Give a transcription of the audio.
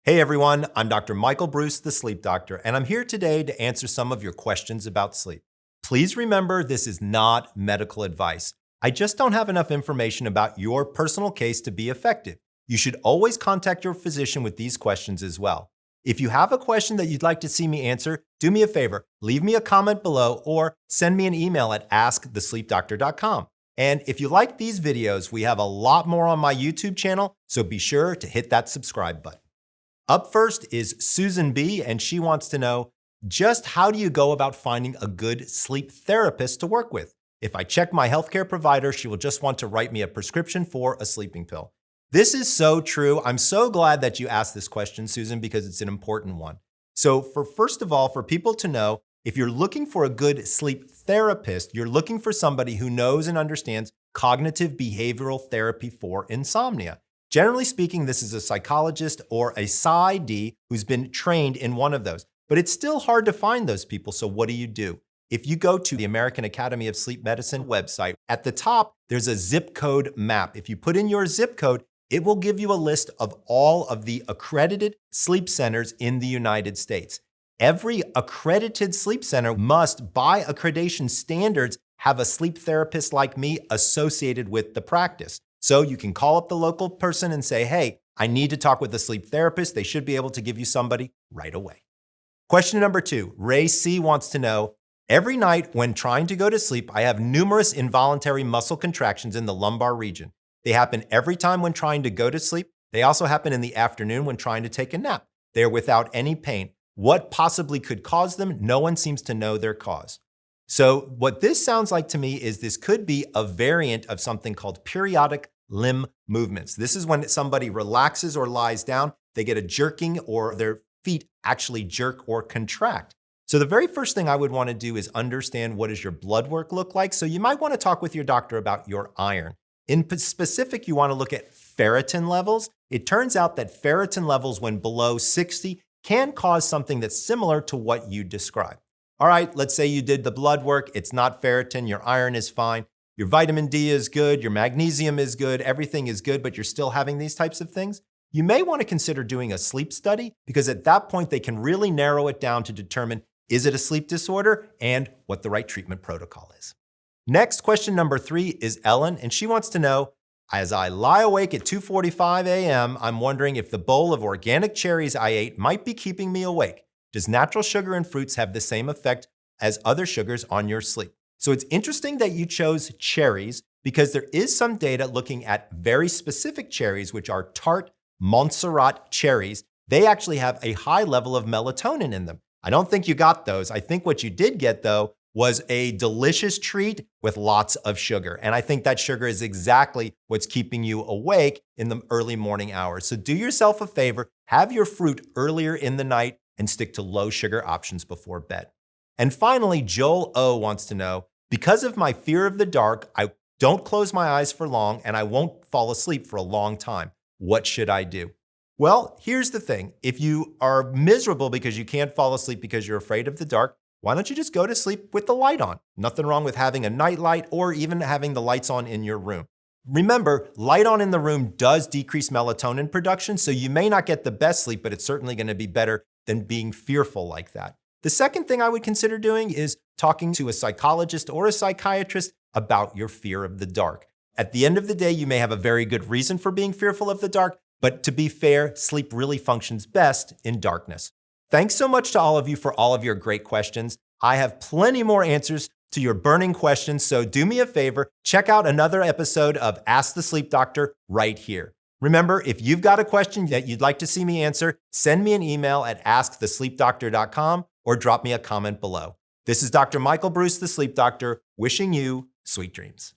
Hey everyone, I'm Dr. Michael Breus, the sleep doctor, and I'm here today to answer some of your questions about sleep. Please remember this is not medical advice. I just don't have enough information about your personal case to be effective. You should always contact your physician with these questions as well. If you have a question that you'd like to see me answer, do me a favor, leave me a comment below or send me an email at askthesleepdoctor.com. And if you like these videos, we have a lot more on my YouTube channel, so be sure to hit that subscribe button. Up first is Susan B., and she wants to know, just how do you go about finding a good sleep therapist to work with? If I check my healthcare provider, she will just want to write me a prescription for a sleeping pill. This is so true. I'm so glad that you asked this question, Susan, because it's an important one. So first of all, for people to know, if you're looking for a good sleep therapist, you're looking for somebody who knows and understands cognitive behavioral therapy for insomnia. Generally speaking, this is a psychologist or a Ph.D. who's been trained in one of those. But it's still hard to find those people, so what do? If you go to the American Academy of Sleep Medicine website, at the top, there's a zip code map. If you put in your zip code, it will give you a list of all of the accredited sleep centers in the United States. Every accredited sleep center must, by accreditation standards, have a sleep therapist like me associated with the practice. So you can call up the local person and say, hey, I need to talk with a sleep therapist. They should be able to give you somebody right away. Question number 2, Ray C. wants to know, every night when trying to go to sleep, I have numerous involuntary muscle contractions in the lumbar region. They happen every time when trying to go to sleep. They also happen in the afternoon when trying to take a nap. They are without any pain. What possibly could cause them? No one seems to know their cause. So what this sounds like to me is this could be a variant of something called periodic limb movements. This is when somebody relaxes or lies down, they get a jerking or their feet actually jerk or contract. So the very first thing I would want to do is understand what does your blood work look like. So you might want to talk with your doctor about your iron. In specific, you want to look at ferritin levels. It turns out that ferritin levels when below 60 can cause something that's similar to what you described. All right, let's say you did the blood work, it's not ferritin, your iron is fine, your vitamin D is good, your magnesium is good, everything is good, but you're still having these types of things. You may want to consider doing a sleep study because at that point they can really narrow it down to determine is it a sleep disorder and what the right treatment protocol is. Next, question number 3 is Ellen, and she wants to know, as I lie awake at 2:45 a.m., I'm wondering if the bowl of organic cherries I ate might be keeping me awake. Does natural sugar and fruits have the same effect as other sugars on your sleep? So it's interesting that you chose cherries because there is some data looking at very specific cherries, which are tart Montserrat cherries. They actually have a high level of melatonin in them. I don't think you got those. I think what you did get, though, was a delicious treat with lots of sugar. And I think that sugar is exactly what's keeping you awake in the early morning hours. So do yourself a favor, have your fruit earlier in the night, and stick to low sugar options before bed. And finally, Joel O wants to know, because of my fear of the dark, I don't close my eyes for long and I won't fall asleep for a long time. What should I do? Well, here's the thing. If you are miserable because you can't fall asleep because you're afraid of the dark, why don't you just go to sleep with the light on? Nothing wrong with having a night light or even having the lights on in your room. Remember, light on in the room does decrease melatonin production, so you may not get the best sleep, but it's certainly going to be better than being fearful like that. The second thing I would consider doing is talking to a psychologist or a psychiatrist about your fear of the dark. At the end of the day, you may have a very good reason for being fearful of the dark, but to be fair, sleep really functions best in darkness. Thanks so much to all of you for all of your great questions. I have plenty more answers to your burning questions, so do me a favor, check out another episode of Ask the Sleep Doctor right here. Remember, if you've got a question that you'd like to see me answer, send me an email at askthesleepdoctor.com or drop me a comment below. This is Dr. Michael Breus, the Sleep Doctor, wishing you sweet dreams.